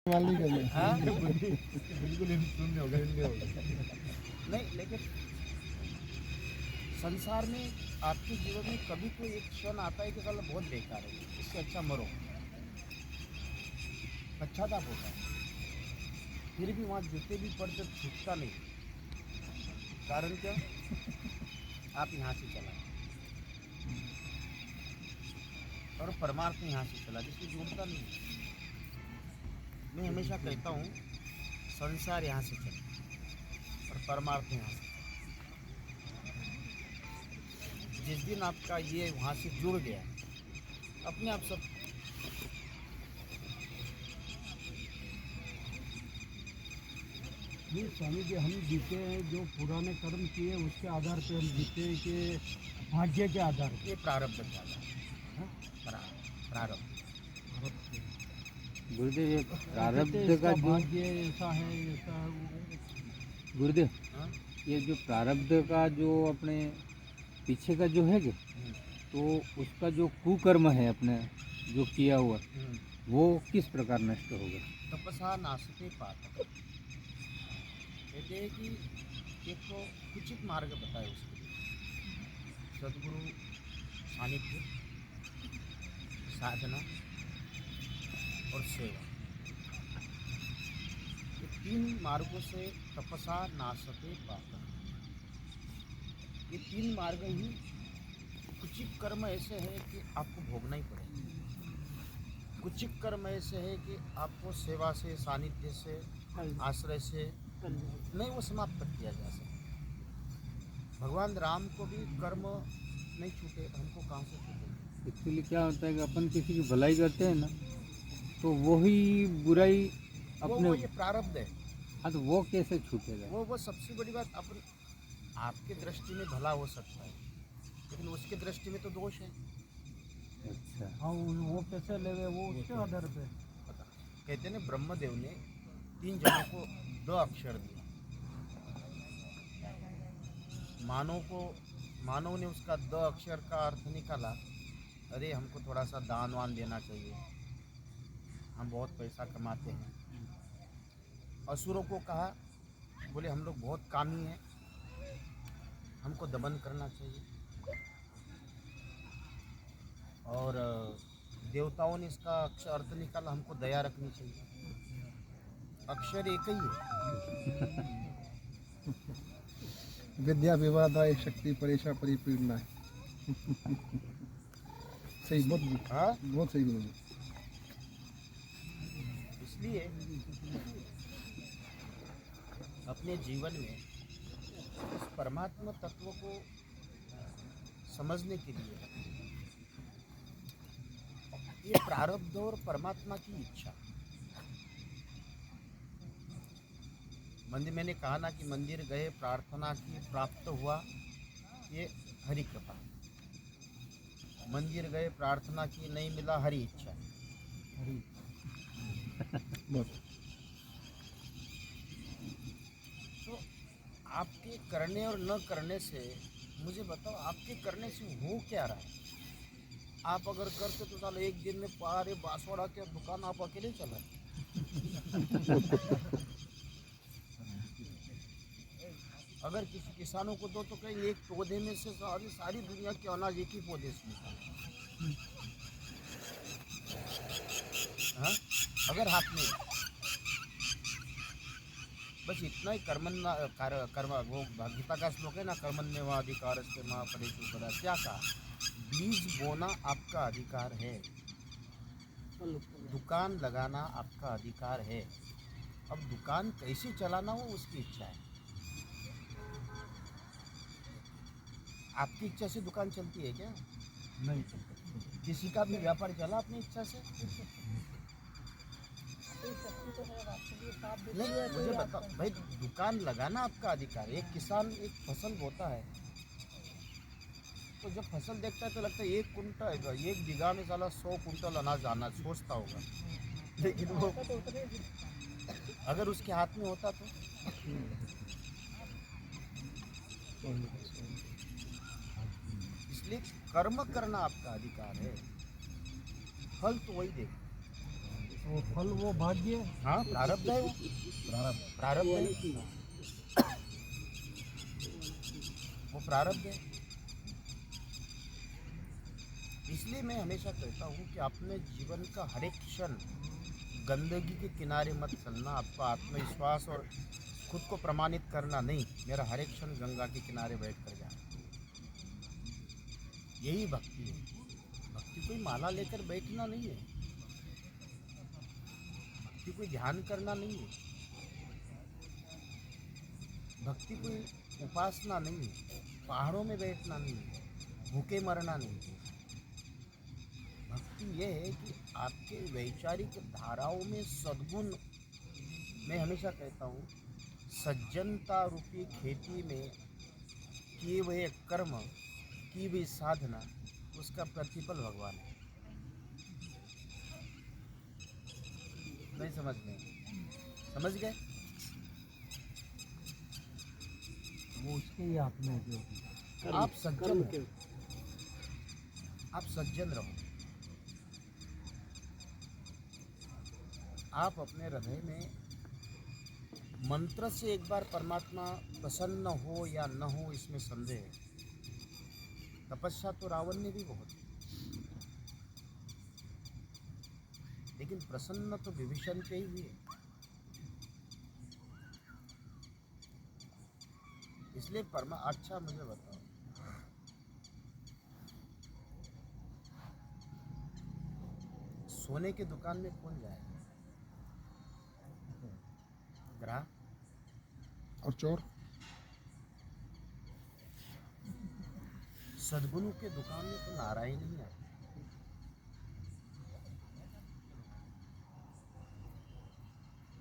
वाली कर ले। हाँ? बिल्कुल शून्य हो गया। नहीं, लेकिन संसार में आपके जीवन में कभी कोई एक क्षण आता है कि साला बहुत बेकार है, इससे अच्छा मरो, पश्चाताप होता है। फिर भी वहाँ जूते भी पड़ते छूटता नहीं। कारण क्या? आप यहाँ से चला और परमार्थ यहाँ से चला, जिसमें जुड़ता नहीं है। मैं हमेशा कहता हूँ संसार यहाँ से चला और परमार्थ यहाँ से। जिस दिन आपका ये वहाँ से जुड़ गया, अपने आप सब। नहीं स्वामी जी, हम जीते हैं जो पुराने कर्म किए उसके आधार पे हम जीते हैं कि भाग्य के आधार पे? ये प्रारब्ध के आधार, प्रारब्ध। गुरुदेव, ये प्रारब्ध कहते का इसका जो भाग्य ऐसा है, ऐसा है, वो गुरुदेव, हाँ? ये जो प्रारब्ध का जो अपने पीछे का जो है जो, तो उसका जो कुकर्म है अपने जो किया हुआ, वो किस प्रकार नष्ट होगा? तपसा नासते पाप। कहते हैं कि एक तो उचित मार्ग बताए उसके लिए, सदगुरु सानिध्य, साधना और सेवा। ये तीन मार्गों से तपसा नासते पाप। ये तीन मार्ग ही कुचित कर्म ऐसे हैं कि आपको भोगना ही पड़ेगा। कुचित कर्म ऐसे है कि आपको सेवा से, सानिध्य से, आश्रय से नहीं वो समाप्त कर दिया जा सकता। भगवान राम को भी कर्म नहीं छूटे, हमको कहाँ से छूटे? एक्चुअली क्या होता है कि अपन किसी की भलाई करते हैं ना, तो वही बुराई अपने वो ये प्रारब्ध है। हाँ, तो वो कैसे छूटेगा? वो सबसे बड़ी बात, अपन आपके दृष्टि में भला हो सकता है, लेकिन उसके दृष्टि में तो दोष है। अच्छा, हाँ, वो पैसे ले गए, वो उसके आधार पे। पता कहते हैं ना, ब्रह्मदेव ने 3 जनों को 2 अक्षर दिया। मानव ने उसका 2 अक्षर का अर्थ निकाला, अरे हमको थोड़ा सा दान वान देना चाहिए, हम बहुत पैसा कमाते हैं। असुरों को कहा, बोले हम लोग बहुत कामी हैं, हमको दमन करना चाहिए। और देवताओं ने इसका अक्षर अर्थ निकाला, हमको दया रखनी चाहिए। अक्षर एक ही है। विद्या विवादाय शक्ति परेशा परिपूर्णा है। सही, बहुत हाँ, बहुत सही गुरु। इसलिए अपने जीवन में इस परमात्मा तत्व को समझने के लिए ये प्रारब्ध और परमात्मा की इच्छा। मंदिर, मैंने कहा ना कि मंदिर गए, प्रार्थना की, प्राप्त हुआ, ये हरि कृपा। मंदिर गए, प्रार्थना की, नहीं मिला, हरि इच्छा। बहुत तो आपके करने और न करने से, मुझे बताओ आपके करने से हो क्या रहा है? आप अगर करते तो साल एक दिन में पारे बांसवाड़ा के दुकान आप अकेले चला। अगर किसी किसानों को दो तो कहीं एक पौधे में से सारी दुनिया के अनाज एक ही पौधे से निकाले। हाँ? अगर हाथ में बस इतना ही कर्म, वो गीता का श्लोक है ना, कर्मण्य व अधिकार से माँ फलेषु कदा। क्या कहा? बीज बोना आपका अधिकार है, दुकान लगाना आपका अधिकार है। अब दुकान कैसे चलाना हो उसकी इच्छा है। आपकी इच्छा से दुकान चलती है क्या? नहीं, किसी का भी व्यापार चला अपनी इच्छा से? नहीं, मुझे बताओ भाई, दुकान लगाना आपका अधिकार है। एक किसान एक फसल बोता है, तो जब फसल देखता है तो लगता है एक बीघा में साला 100 कुंटल अनाज आना, सोचता होगा। लेकिन वो अगर उसके हाथ में होता तो इसलिए कर्म करना आपका अधिकार है, फल तो वही देगा। वो फल वो भाग्य हाँ, प्रारब्ध है वो, प्रारब्ध है वो, प्रारब्ध है। इसलिए मैं हमेशा कहता हूँ कि अपने जीवन का हर एक क्षण गंदगी के किनारे मत चलना। आपका आत्मविश्वास और खुद को प्रमाणित करना नहीं, मेरा हर एक क्षण गंगा के किनारे बैठ कर जाना, यही भक्ति है। भक्ति कोई माला लेकर बैठना नहीं है, भक्ति कोई ध्यान करना नहीं है, भक्ति कोई उपासना नहीं है, पहाड़ों में बैठना नहीं है, भूखे मरना नहीं है। भक्ति ये है कि आपके वैचारिक धाराओं में सद्गुण, मैं हमेशा कहता हूँ सज्जनता रूपी खेती में किए हुए कर्म, की हुई साधना, उसका प्रतिफल भगवान है। नहीं समझ में? समझ गए? वो उसके ही हाथ में जो आप सज्जन हो, आप सज्जन रहो। आप अपने हृदय में मंत्र से एक बार परमात्मा प्रसन्न हो या न हो, इसमें संदेह है। तपस्या तो रावण ने भी बहुत की, लेकिन प्रसन्न तो विभीषण पे ही हुए। इसलिए अच्छा मुझे बताओ, सोने की दुकान में कौन जाएगा? ग्राहक। और चोर? सद्गुरु के दुकान में तो नारायण नहीं आते।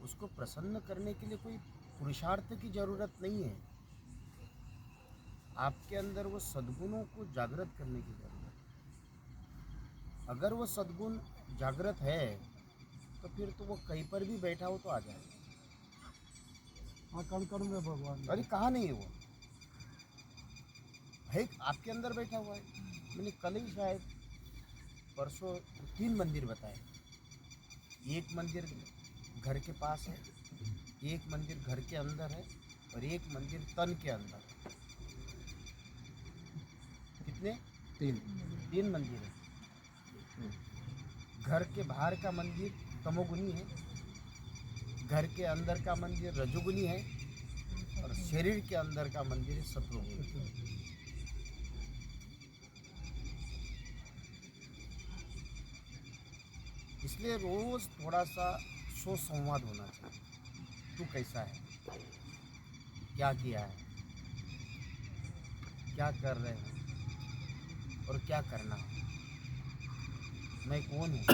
उसको प्रसन्न करने के लिए कोई पुरुषार्थ की जरूरत नहीं है, आपके अंदर वो सद्गुणों को जागृत करने की जरूरत है। अगर वो सद्गुण जागृत है तो फिर तो वो कहीं पर भी बैठा हो तो आ जाएगा। हाँ, कण कण में भगवान। अरे कहाँ नहीं है वो, है आपके अंदर बैठा हुआ है। मैंने कल ही शायद परसों 3 मंदिर बताए। एक मंदिर घर के पास है, एक मंदिर घर के अंदर है, और एक मंदिर तन के अंदर है। कितने? 3 मंदिर है। घर के बाहर का मंदिर तमोगुनी है, घर के अंदर का मंदिर रजोगुनी है, और शरीर के अंदर का मंदिर है सत्वगुनी। इसलिए रोज थोड़ा सा संवाद होना चाहिए। तू कैसा है, क्या किया है, क्या कर रहे हैं, और क्या करना है। मैं कौन हूँ,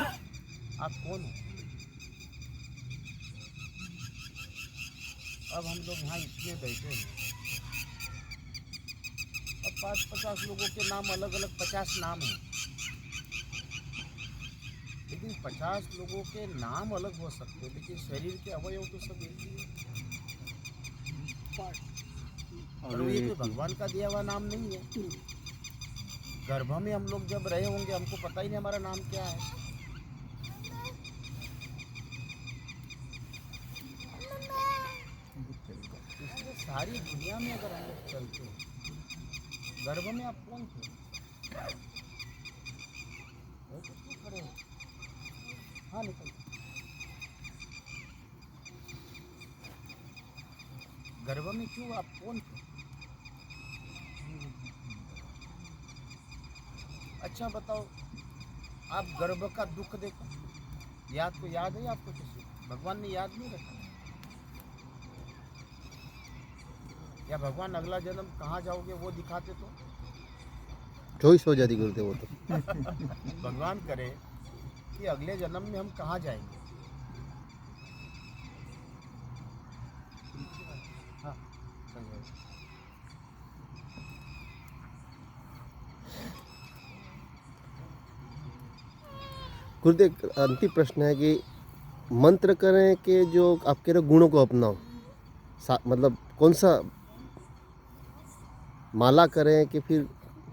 आप कौन हो। अब हम लोग यहाँ इतने बैठे हैं, अब 50 लोगों के नाम अलग अलग, 50 नाम हैं, लेकिन 50 लोगों के नाम अलग हो सकते हैं, लेकिन शरीर के अवयव तो सब एक ही है। और ये कोई भगवान का दिया हुआ नाम नहीं है। गर्भ में हम लोग जब रहे होंगे, हमको पता ही नहीं हमारा नाम क्या है। इसलिए सारी दुनिया में अगर हम लोग चलते हैं, गर्भ में आप कौन थे? क्यों खड़े हो? हाँ, निकल। गर्भ में क्यों, आप कौन थे? अच्छा बताओ, आप गर्भ का दुख देखो, याद को याद है आपको? किसी भगवान ने याद नहीं रखा? या भगवान अगला जन्म कहाँ जाओगे वो दिखाते तो चॉइस हो जाती गुरुदेव। वो तो भगवान करे कि अगले जन्म में हम कहाँ जाएंगे। हाँ, चल जाओ। गुरुदेव, अंतिम प्रश्न है कि मंत्र करें कि जो आपके गुणों को अपनाओ, मतलब कौन सा माला करें कि फिर?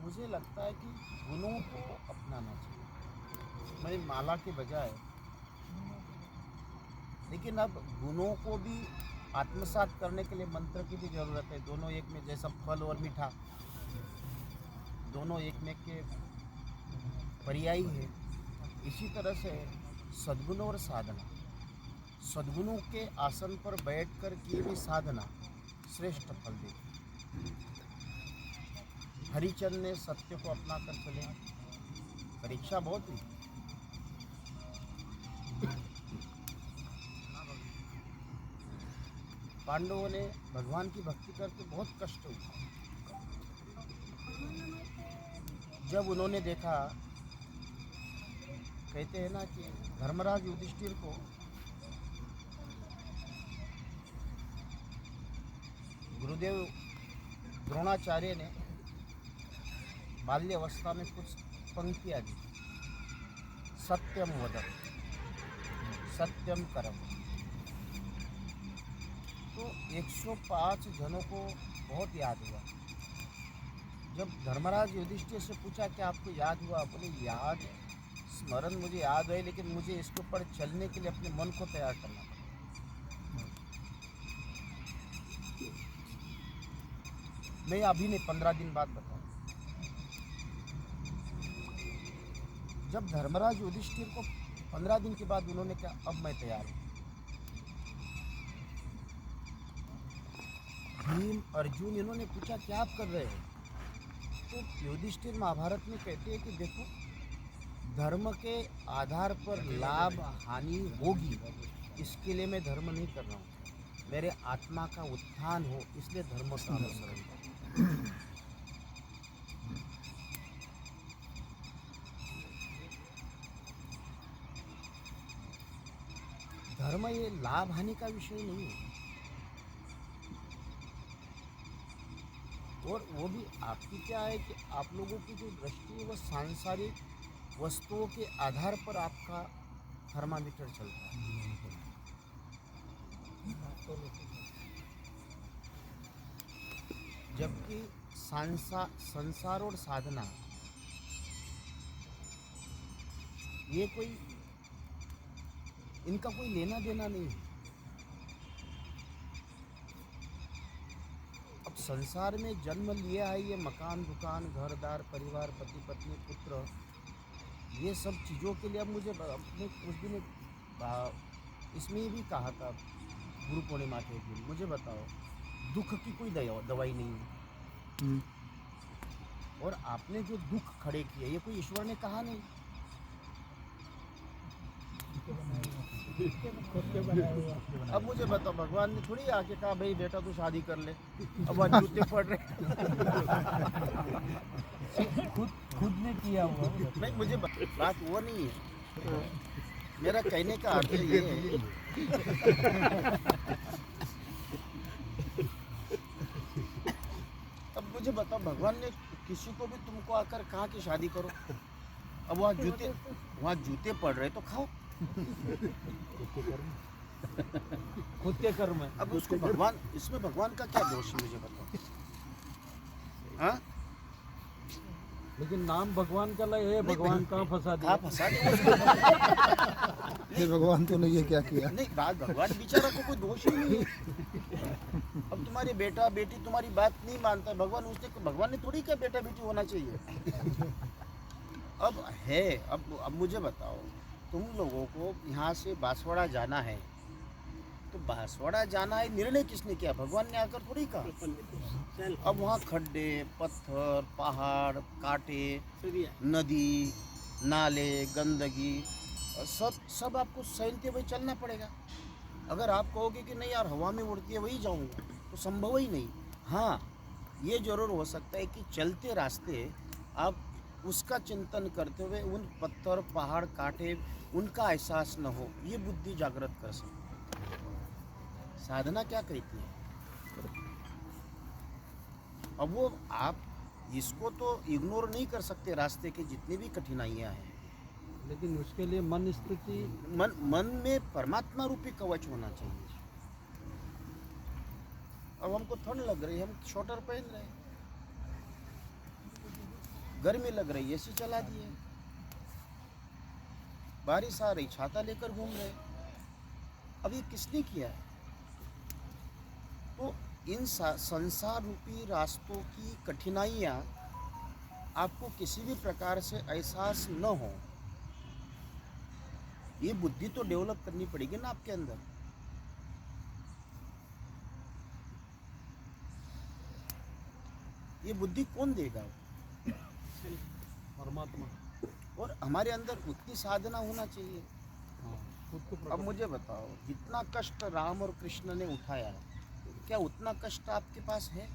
मुझे लगता है कि गुणों को अपनाना चाहिए। मैं माला के बजाय लेकिन अब गुणों को भी आत्मसात करने के लिए मंत्र की भी जरूरत है। दोनों एक में, जैसा फल और मीठा दोनों एक में के पर्यायी है, इसी तरह से सद्गुणों और साधना, सद्गुणों के आसन पर बैठकर की भी साधना श्रेष्ठ फल देती। हरिचंद ने सत्य को अपना कर चले, परीक्षा बहुत हुई। पांडवों ने भगवान की भक्ति करके बहुत कष्ट हुआ। जब उन्होंने देखा, कहते हैं ना कि धर्मराज युधिष्ठिर को गुरुदेव द्रोणाचार्य ने बाल्यावस्था में कुछ पंक्तियाँ दी, सत्यम वद, सत्यम करम। तो 105 जनों को बहुत याद हुआ। जब धर्मराज युधिष्ठिर से पूछा कि आपको याद हुआ, बोले याद स्मरण मुझे याद है, लेकिन मुझे इसके ऊपर चलने के लिए अपने मन को तैयार करना पड़ा। मैं अभी नहीं, 15 दिन बाद बताऊं। जब धर्मराज युधिष्ठिर को 15 दिन के बाद उन्होंने कहा अब मैं तैयार हूं। भीम, अर्जुन, इन्होंने पूछा क्या आप कर रहे हैं? तो युधिष्ठिर महाभारत में कहते हैं कि देखो, धर्म के आधार पर लाभ हानि होगी, इसके लिए मैं धर्म नहीं कर रहा हूँ। मेरे आत्मा का उत्थान हो, इसलिए धर्म का अनुसरण करो। धर्म ये लाभ हानि का विषय नहीं है, और वो भी आपकी क्या है कि आप लोगों की जो दृष्टि है वो सांसारिक वस्तुओं के आधार पर आपका थर्मामीटर चलता है। जबकि संसार और साधना ये कोई, इनका कोई लेना देना नहीं है। अब संसार में जन्म लिया है, ये मकान, दुकान, घरदार, परिवार, पति पत्नी, पुत्र, ये सब चीज़ों के लिए अब मुझे अपने उस दिन इसमें भी कहा था गुरु पूर्णिमा के दिन, मुझे बताओ दुख की कोई दवाई नहीं है। और आपने जो दुख खड़े किए, ये कोई ईश्वर ने कहा नहीं। अब मुझे बताओ, भगवान ने थोड़ी आके कहा भाई बेटा तू शादी कर ले, अब आज जूते पड़ रहे। खुद ने किया हुआ। नहीं, मुझे बात वो नहीं है, मेरा कहने का अर्थ ये है अब मुझे बताओ, भगवान ने किसी को भी तुमको आकर कहा कि शादी करो, अब वहाँ जूते पड़ रहे तो खाओ, खुद के कर्म है। अब उसको भगवान, इसमें भगवान का क्या दोष है मुझे बताओ? हाँ, लेकिन नाम भगवान का लय है, भगवान कहाँ फंसा दिया? कहाँ फंसा दिया? ये भगवान तो ने ये क्या किया? नहीं, बात भगवान बेचारा को कोई दोष ही नहीं है। अब तुम्हारे बेटा बेटी तुम्हारी बात नहीं मानता, भगवान ने थोड़ी क्या बेटा बेटी होना चाहिए। अब है, अब मुझे बताओ, तुम लोगों को यहाँ से बांसवाड़ा जाना है, तो बांसवाड़ा जाना है, निर्णय किसने किया? भगवान ने आकर थोड़ी कहा। अब वहाँ खड्डे, पत्थर, पहाड़, कांटे, नदी, नाले, गंदगी, सब आपको सहते हुए चलना पड़ेगा। अगर आप कहोगे कि नहीं यार हवा में उड़ती है वही जाऊँगा, तो संभव ही नहीं। हाँ, ये जरूर हो सकता है कि चलते रास्ते आप उसका चिंतन करते हुए उन पत्थर, पहाड़, कांटे, उनका एहसास न हो, ये बुद्धि जागृत कर सकते। साधना क्या कहती है? अब वो आप इसको तो इग्नोर नहीं कर सकते, रास्ते के जितनी भी कठिनाइयाँ हैं, लेकिन उसके लिए मन स्थिति, मन में परमात्मा रूपी कवच होना चाहिए। अब हमको ठंड लग रही है, हम स्वेटर पहन रहे हैं, गर्मी लग रही है, एसी चला दिए, बारिश आ रही, छाता लेकर घूम रहे। अब ये किसने किया है? तो इन संसार रूपी रास्तों की कठिनाइयाँ आपको किसी भी प्रकार से एहसास न हो, ये बुद्धि तो डेवलप करनी पड़ेगी ना आपके अंदर। ये बुद्धि कौन देगा? परमात्मा। और हमारे अंदर उतनी साधना होना चाहिए। खुद को अब मुझे बताओ, जितना कष्ट राम और कृष्ण ने उठाया है, क्या उतना कष्ट आपके पास है?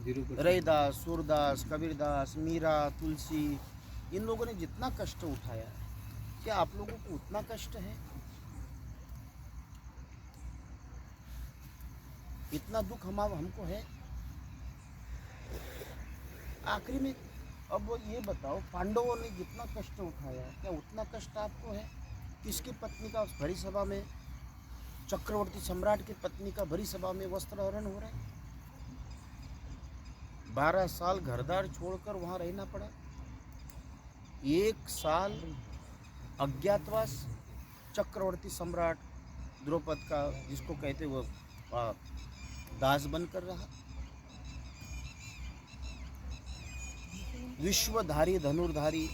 0%। रैदास, सूरदास, कबीरदास, मीरा, तुलसी, इन लोगों ने जितना कष्ट उठाया है, क्या आप लोगों को उतना कष्ट है? इतना दुख हमको है? आखिरी में अब ये बताओ, पांडवों ने जितना कष्ट उठाया, क्या उतना कष्ट आपको है? किसकी पत्नी का भरी सभा में, चक्रवर्ती सम्राट की पत्नी का भरी सभा में वस्त्रहरण हो रहा है? 12 साल घरदार छोड़कर वहां रहना पड़ा। 1 साल अज्ञातवास, चक्रवर्ती सम्राट द्रौपद का, जिसको कहते वो दास बनकर रहा। विश्वधारी धनुर्धारी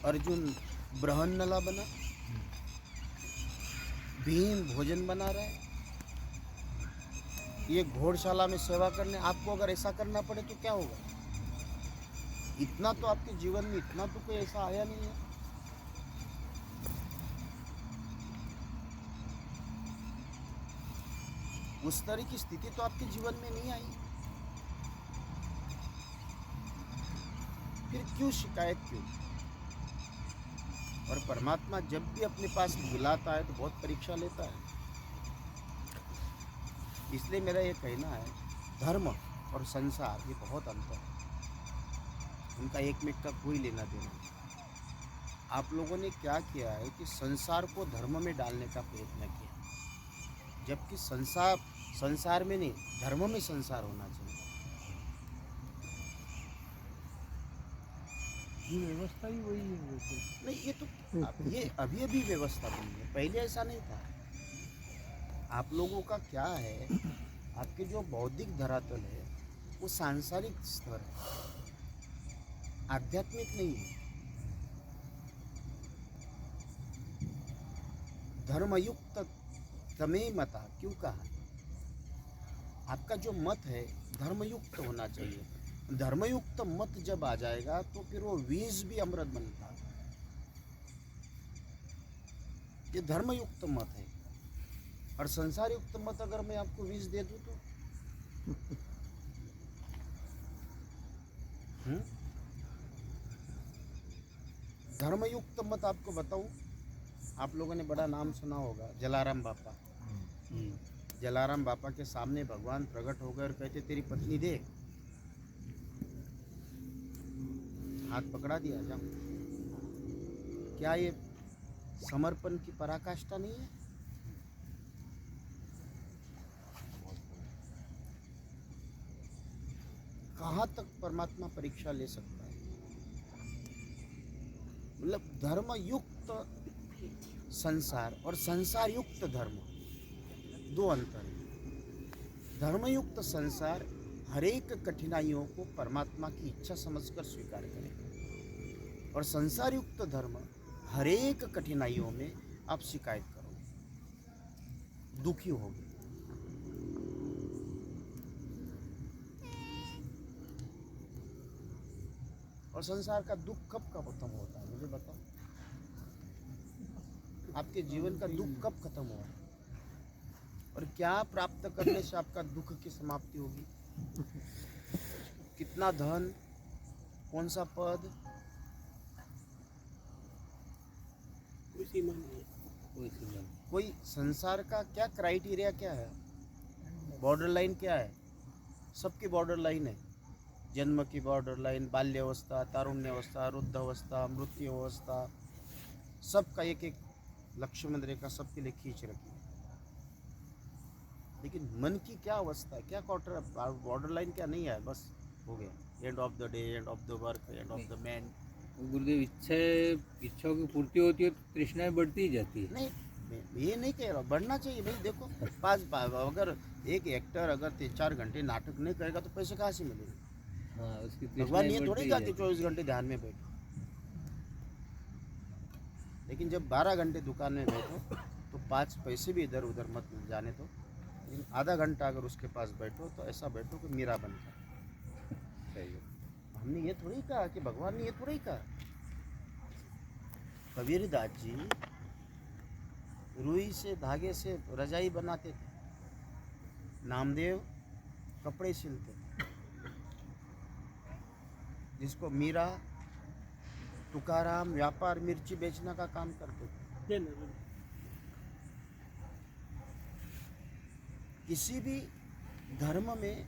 अर्जुन बृहन्नला बना। भीम भोजन बना रहा है। ये घोड़शाला में सेवा करने, आपको अगर ऐसा करना पड़े तो क्या होगा? इतना तो आपके जीवन में, इतना तो कोई ऐसा आया नहीं है। उस तरह की स्थिति तो आपके जीवन में नहीं आई, फिर क्यों शिकायत क्यों? और परमात्मा जब भी अपने पास बुलाता है तो बहुत परीक्षा लेता है। इसलिए मेरा ये कहना है, धर्म और संसार ये बहुत अंतर है, उनका एक में का कोई लेना देना नहीं। आप लोगों ने क्या किया है कि संसार को धर्म में डालने का प्रयत्न किया, जबकि संसार में नहीं, धर्म में संसार होना चाहिए। ये व्यवस्था ही वही है वैसे। नहीं, ये तो ये अभी व्यवस्था बनी है, पहले ऐसा नहीं था। आप लोगों का क्या है, आपके जो बौद्धिक धरातल है वो सांसारिक स्तर है, आध्यात्मिक नहीं है। धर्मयुक्त तमे मता क्यों कहा? आपका जो मत है धर्मयुक्त होना चाहिए। धर्मयुक्त मत जब आ जाएगा तो फिर वो विष भी अमृत बनता है। ये धर्मयुक्त मत है। और संसार युक्त मत अगर मैं आपको विष दे दूं तो धर्मयुक्त मत आपको बताऊं, आप लोगों ने बड़ा नाम सुना होगा, जलाराम बापा। जलाराम बापा के सामने भगवान प्रकट हो गए और कहते तेरी पत्नी दे, हाथ पकड़ा दिया, जाओ। क्या ये समर्पण की पराकाष्ठा नहीं है? कहाँ तक परमात्मा परीक्षा ले सकता है? मतलब धर्म युक्त संसार और संसार युक्त धर्म, दो अंतर है। धर्मयुक्त संसार हरेक कठिनाइयों को परमात्मा की इच्छा समझकर स्वीकार करेगा, और संसार युक्त धर्म हरेक कठिनाइयों में आप शिकायत करोगे, दुखी होगे। और संसार का दुख कब खत्म होता है, मुझे बताओ। आपके जीवन का दुख कब खत्म हुआ है? और क्या प्राप्त करने से आपका दुख की समाप्ति होगी? कितना धन, कौन सा पद, कोई सीमा नहीं है। कोई संसार का क्या क्राइटेरिया क्या है? बॉर्डर लाइन क्या है? सबकी बॉर्डर लाइन है। जन्म की बॉर्डर लाइन, बाल्यावस्था, तारुण्यावस्था, वृद्धावस्था, मृत्यु अवस्था, सबका एक एक लक्ष्मण रेखा सबके लिए खींच रखी है। लेकिन मन की क्या अवस्था है, क्या क्वार्टर बॉर्डर लाइन क्या नहीं है? बस हो गया, end of the day, end of the work, end of the man. गुरुदेव, इच्छाओं की पूर्ति होती है तो तृष्णाएं बढ़ती ही जाती है। नहीं, मैं ये नहीं कह रहा, बढ़ना चाहिए भाई। देखो अगर एक एक्टर अगर 3-4 घंटे नाटक नहीं करेगा तो पैसे कहाँ से मिलेंगे? हाँ, उसकी भगवान ये थोड़ी कहा कि 24 घंटे ध्यान में बैठो, लेकिन जब 12 घंटे दुकान में बैठो तो 5 पैसे भी इधर उधर मत जाने दो। लेकिन आधा घंटा अगर उसके पास बैठो तो ऐसा बैठो कि मीरा बनकर। सही है। हमने ये थोड़ी कहा कि भगवान ने ये थोड़ी कहा। कबीरदास जी रुई से धागे से रजाई बनाते थे, नामदेव कपड़े सिलते थे, जिसको मीरा तुकाराम व्यापार मिर्ची बेचने का काम करते थे। किसी भी धर्म में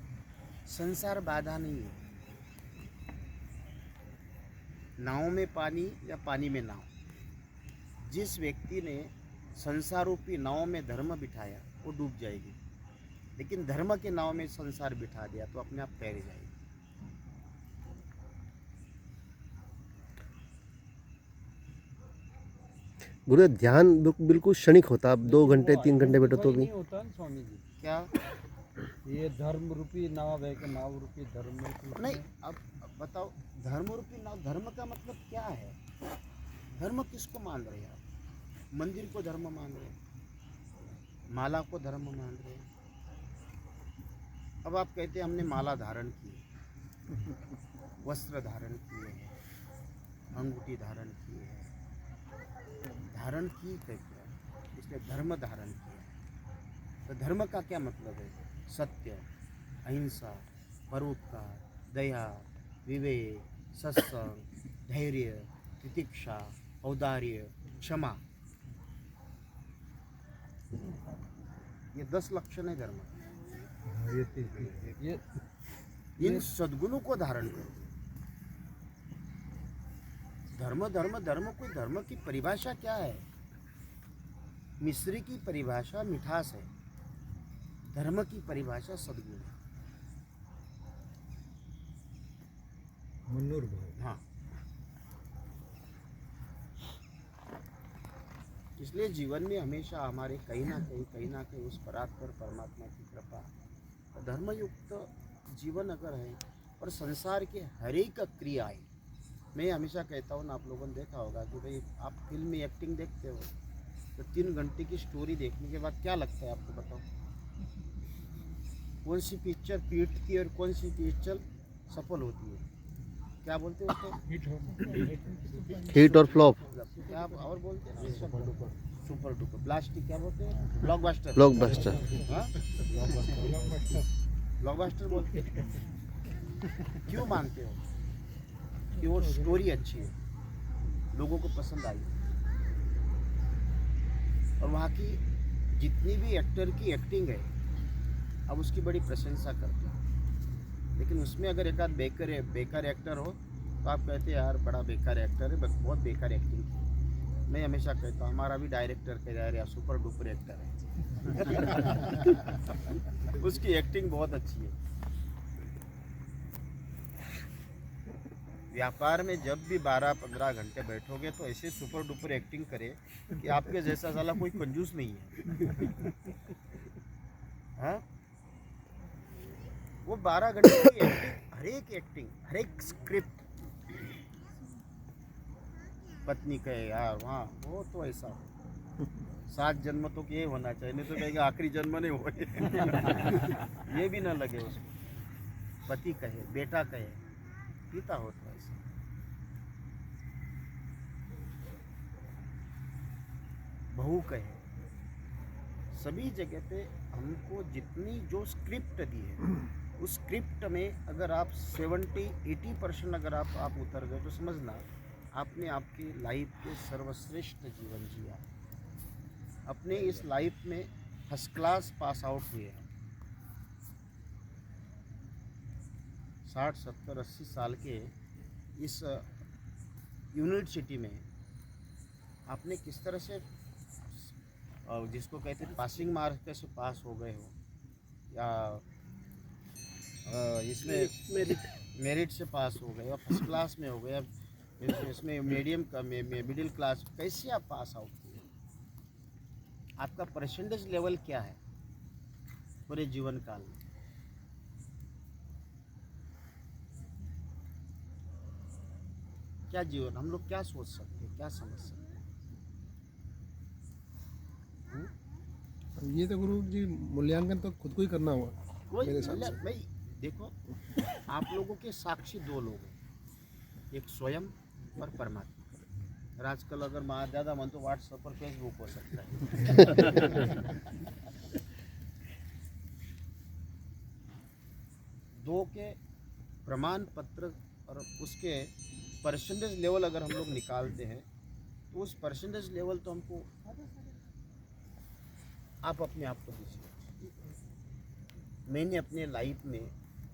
संसार बाधा नहीं है। नाव में पानी या पानी में नाव, जिस व्यक्ति ने संसार रूपी नाव में धर्म बिठाया वो डूब जाएगी, लेकिन धर्म के नाव में संसार बिठा दिया तो अपने आप तैर जाएगी। गुरु ध्यान बिल्कुल क्षणिक होता, आप 2 घंटे 3 घंटे बैठो तो भी नहीं होता ना स्वामी जी। क्या ये धर्म रूपी नाव है कि नाव रूपी धर्म में कुछ नहीं, अब बताओ धर्म रूपी नाव, धर्म का मतलब क्या है? धर्म किसको मान रहे हैं आप? मंदिर को धर्म मान रहे हैं, माला को धर्म मान रहे हैं। अब आप कहते हैं हमने माला धारण की है, वस्त्र धारण किए हैं, अंगूठी धारण की है, धारण की कहते हैं, इसलिए धर्म धारण किया। तो धर्म का क्या मतलब है? सत्य, अहिंसा, परोपकार, दया, विवेक, सत्संग, धैर्य, तितिक्षा, औदार्य, क्षमा, ये 10 लक्षण है धर्म। ये इन सद्गुणों को धारण करो। धर्म धर्म धर्म, कोई धर्म की परिभाषा क्या है? मिस्री की परिभाषा मिठास है, धर्म की परिभाषा सद्गुण है। मनोर भाई। हाँ, इसलिए जीवन में हमेशा हमारे कहीं ना कहीं उस परात्पर परमात्मा की कृपा, धर्मयुक्त जीवन अगर है और संसार के हर एक क्रियाएं, मैं हमेशा कहता हूँ ना, आप लोगों ने देखा होगा कि भाई आप फिल्म में एक्टिंग देखते हो तो 3 घंटे की स्टोरी देखने के बाद क्या लगता है आपको? बताओ कौन सी पिक्चर पीटती है और कौन सी पिक्चर सफल होती है? क्या बोलते हैं उसको? हिट और फ्लॉप। क्या और बोलते हैं? Super duper. ब्लास्टिक क्या बोलते हैं? ब्लॉकबस्टर। ब्लॉकबस्टर। हाँ, ब्लॉकबस्टर बोलते हैं। क्यों मानते हो? कि वो स्टोरी अच्छी है, लोगों को पसंद आई, और वहाँ की जितनी भी एक्टर की एक्टिंग है अब उसकी बड़ी प्रशंसा करते हैं। लेकिन उसमें अगर एक आध बेकार एक्टर हो तो आप कहते हैं यार बड़ा बेकार एक्टर है, बहुत बेकार एक्टिंग की। मैं हमेशा कहता हूँ हमारा भी डायरेक्टर कह रहा है यार सुपर डुपर एक्टर है। उसकी एक्टिंग बहुत अच्छी है। व्यापार में जब भी 12-15 घंटे बैठोगे तो ऐसे सुपर डुपर एक्टिंग करे कि आपके जैसा साला कोई कंजूस नहीं है। हाँ? वो 12 घंटे की एक्टिंग, हर एक स्क्रिप्ट, पत्नी कहे यार वहाँ वो तो ऐसा हो, 7 जन्म तो ये होना चाहिए, नहीं तो कहेगा आखिरी जन्म नहीं हो। ये भी ना लगे उसको। पति कहे, बेटा कहे, पिता हो तो ऐसा। बहू कहे, सभी जगह पे हमको जितनी जो स्क्रिप्ट दी है उस स्क्रिप्ट में अगर आप 70-80% अगर आप उतर गए तो समझना आपने आपकी लाइफ के सर्वश्रेष्ठ जीवन जिया। अपने इस लाइफ में फर्स्ट क्लास पास आउट हुए हैं। 60, 70, 80 साल के इस यूनिवर्सिटी में आपने किस तरह से, जिसको कहते हैं पासिंग मार्क से पास हो गए हो, या इसमें मेरिट से पास हो गए, या फर्स्ट क्लास में हो गए, इसमें मीडियम का मिडिल क्लास, कैसे आप पास आउट हुए? आपका परसेंटेज लेवल क्या है पूरे जीवन काल में? क्या जीवन, हम लोग क्या सोच सकते हैं, क्या समझ सकते हैं? ये तो गुरु जी मूल्यांकन तो खुद को ही करना होगा कोई मेरे हिसाब मतलब से। भाई देखो, आप लोगों के साक्षी दो लोग हैं, एक स्वयं और परमात्मा। और आजकल अगर मार ज़्यादा मन तो व्हाट्सएप और फेसबुक हो सकता है। दो के प्रमाण पत्र और उसके परसेंटेज लेवल अगर हम लोग निकालते हैं तो उस परसेंटेज लेवल तो हमको आप अपने आप को दीजिए। मैंने अपने लाइफ में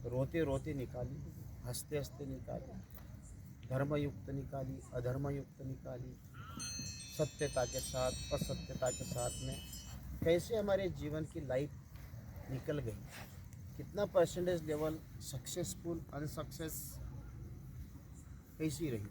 रोते रोते निकाली, हंसते हंसते निकाली, धर्मयुक्त निकाली, अधर्मयुक्त निकाली, सत्यता के साथ असत्यता के साथ में कैसे हमारे जीवन की लाइफ निकल गई, कितना परसेंटेज लेवल सक्सेसफुल अनसक्सेस कैसी रही।